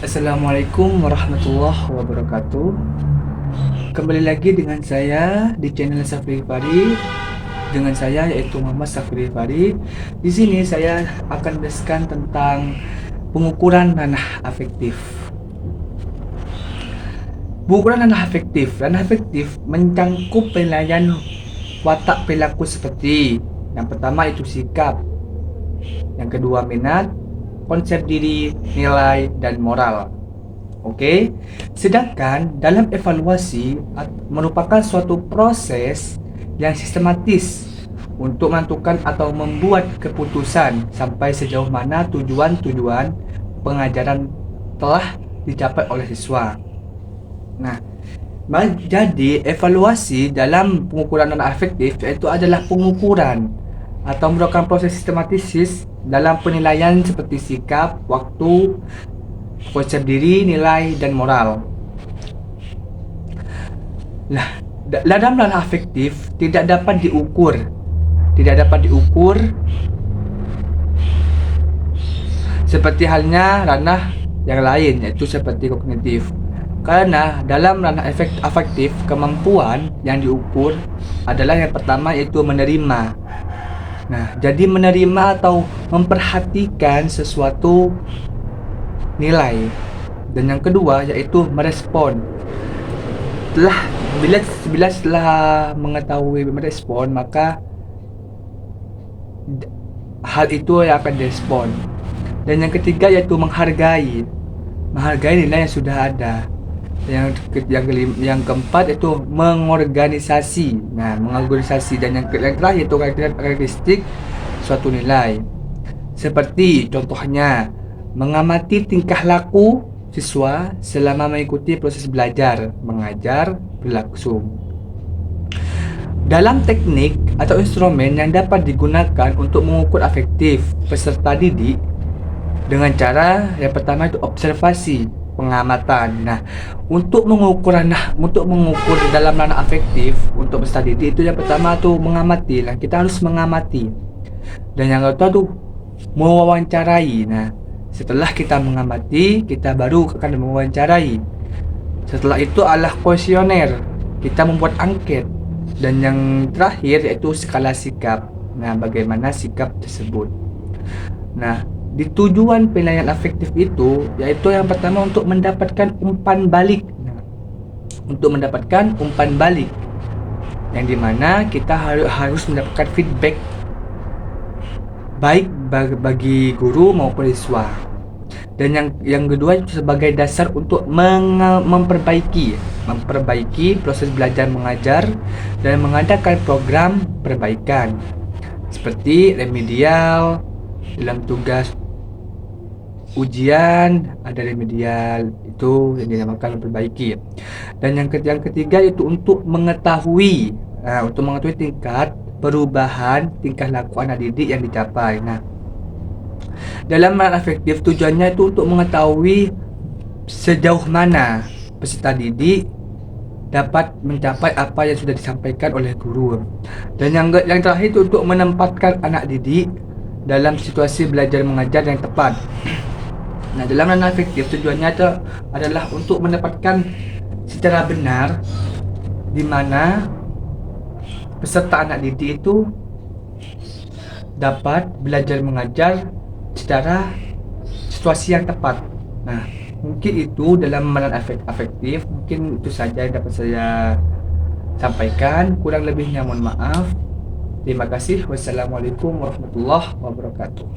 Assalamualaikum warahmatullahi wabarakatuh. Kembali lagi dengan saya di channel Safri Fari. Dengan saya yaitu Muhammad Safri Fari. Di sini saya akan menjelaskan tentang pengukuran ranah afektif. Pengukuran ranah afektif mencangkup penilaian watak perilaku seperti yang pertama itu sikap, yang kedua minat, konsep diri, nilai, dan moral. Oke, sedangkan dalam evaluasi merupakan suatu proses yang sistematis untuk menentukan atau membuat keputusan sampai sejauh mana tujuan-tujuan pengajaran telah dicapai oleh siswa. Nah, jadi evaluasi dalam pengukuran non afektif itu adalah pengukuran atau merupakan proses sistematis dalam penilaian seperti sikap, waktu, konsep diri, nilai, dan moral. Nah, dalam ranah afektif tidak dapat diukur seperti halnya ranah yang lain yaitu seperti kognitif. Karena dalam ranah afektif kemampuan yang diukur adalah yang pertama yaitu menerima. Nah, jadi menerima atau memperhatikan sesuatu nilai. Dan yang kedua yaitu merespon. Setelah bila setelah mengetahui merespon, maka hal itu yang akan direspon. Dan yang ketiga yaitu menghargai nilai yang sudah ada. Yang keempat itu mengorganisasi. Nah, mengorganisasi. Dan yang terakhir itu karakteristik suatu nilai. Seperti contohnya mengamati tingkah laku siswa selama mengikuti proses belajar mengajar berlangsung. Dalam teknik atau instrumen yang dapat digunakan untuk mengukur afektif peserta didik dengan cara yang pertama itu observasi, pengamatan. Nah, untuk mengukur dalam ranah afektif untuk peserta didik itu yang pertama tuh mengamati. Nah, kita harus mengamati. Dan yang kedua tuh mewawancarai. Nah, setelah kita mengamati, kita baru akan mewawancarai. Setelah itu adalah kuesioner. Kita membuat angket. Dan yang terakhir yaitu skala sikap. Nah, bagaimana sikap tersebut. Nah, di tujuan penilaian afektif itu yaitu yang pertama untuk mendapatkan umpan balik. Nah, untuk mendapatkan umpan balik yang dimana kita harus mendapatkan feedback baik bagi guru maupun siswa. Dan yang kedua itu sebagai dasar untuk memperbaiki proses belajar mengajar dan mengadakan program perbaikan seperti remedial. Dalam tugas ujian ada remedial itu yang dinamakan memperbaiki. Dan yang ketiga itu untuk mengetahui tingkat perubahan tingkah laku anak didik yang dicapai. Nah, dalam ranah afektif tujuannya itu untuk mengetahui sejauh mana peserta didik dapat mencapai apa yang sudah disampaikan oleh guru. Dan yang terakhir itu untuk menempatkan anak didik dalam situasi belajar mengajar yang tepat. Nah, dalam ranah afektif tujuannya itu adalah untuk mendapatkan secara benar di mana peserta anak didik itu dapat belajar mengajar secara situasi yang tepat. Nah, mungkin itu dalam ranah afektif. Mungkin itu saja yang dapat saya sampaikan. Kurang lebihnya mohon maaf. Terima kasih. Wassalamualaikum warahmatullahi wabarakatuh.